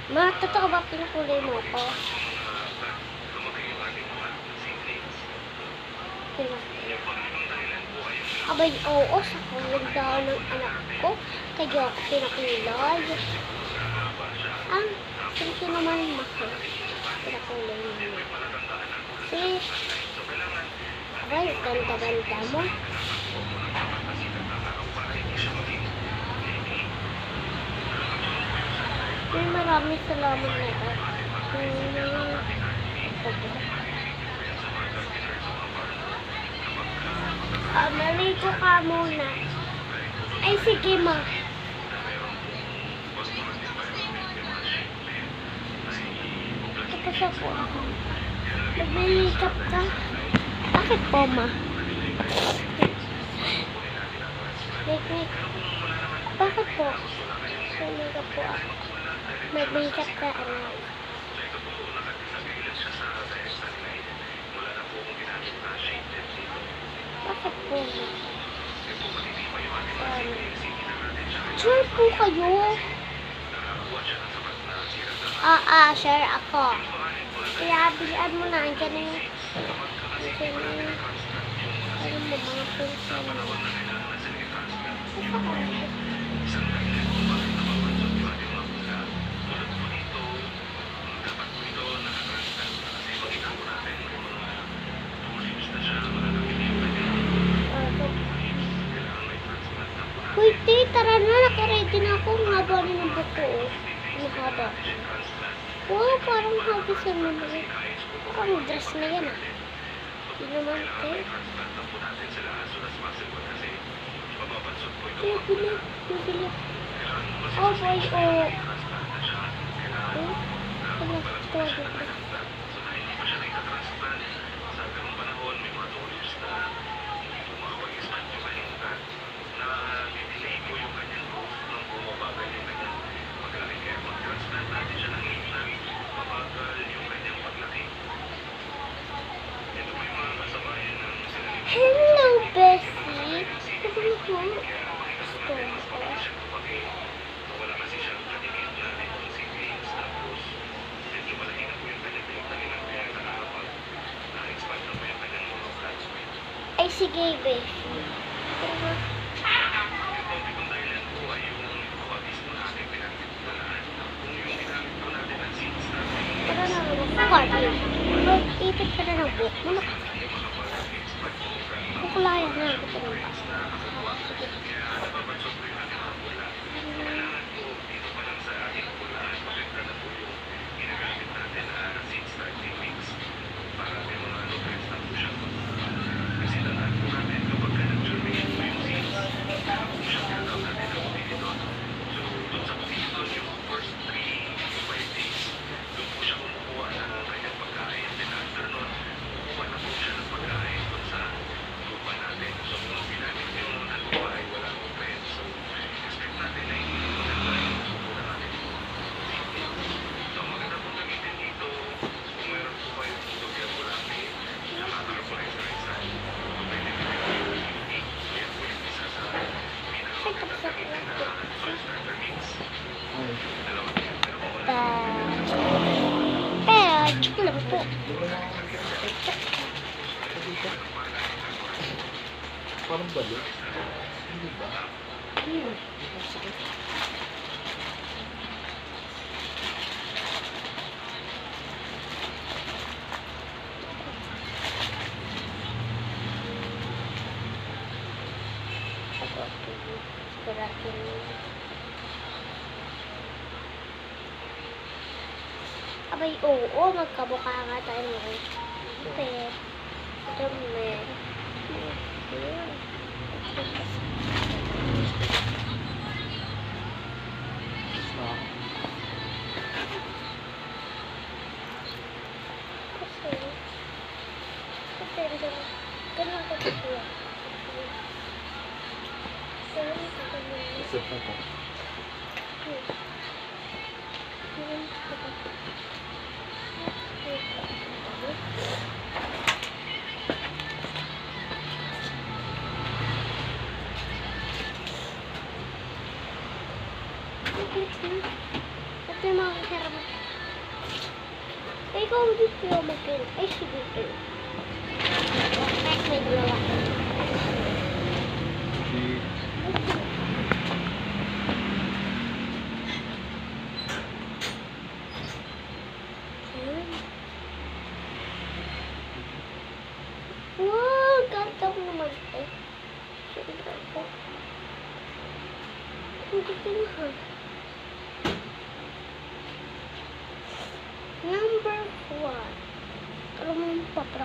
Ma, totoo ba pinukulay mo ko? Abay, oo, sa kaganda ng anak ko. Kaya ako pinakulay. Ah, sige naman, mahal. Pinakulay mo. Sige. Abay, ganda-ganda mo. Maraming salamat na ito. Maligo ka muna. Ay, sige ma. Tapos ako. Nag-makeup ka. Bakit po ma? Bakit po? Nag-makeup po ako. Mag-makeup ka, anak. Bakit po? Share po kayo. Share ako. Kaya bilian mo na. Andiyan na yung ano mo, mga pinsan mo. Wait, tara na. Nakaready na ako. Ang haba na ng buko. Ang haba. Wow, parang haba sa mga. Parang dress na yan ah. Hindi naman ito. Bili. Oh boy, oh. Hello, Bessie. Ay, sige, Bessie. Tara na, mag-party. Mag-ipit ka na ng book mo. Kukulayan na ako pa rin. Joke lang po. Parang balik. Hindi ba? Sige. Abay, oo, magkamukha nga tayo ngayon. Pero, dumi. Ganun ko dito. Isip na po. makakasarap. Ikaw dito yung mag-kill. Ay, sige kayo. Perfect, may dalawa. Hindi. Wow, ganda ko naman eh. Siyempre ko. Hindi kinuha. Number 1. Alam mo yung paprak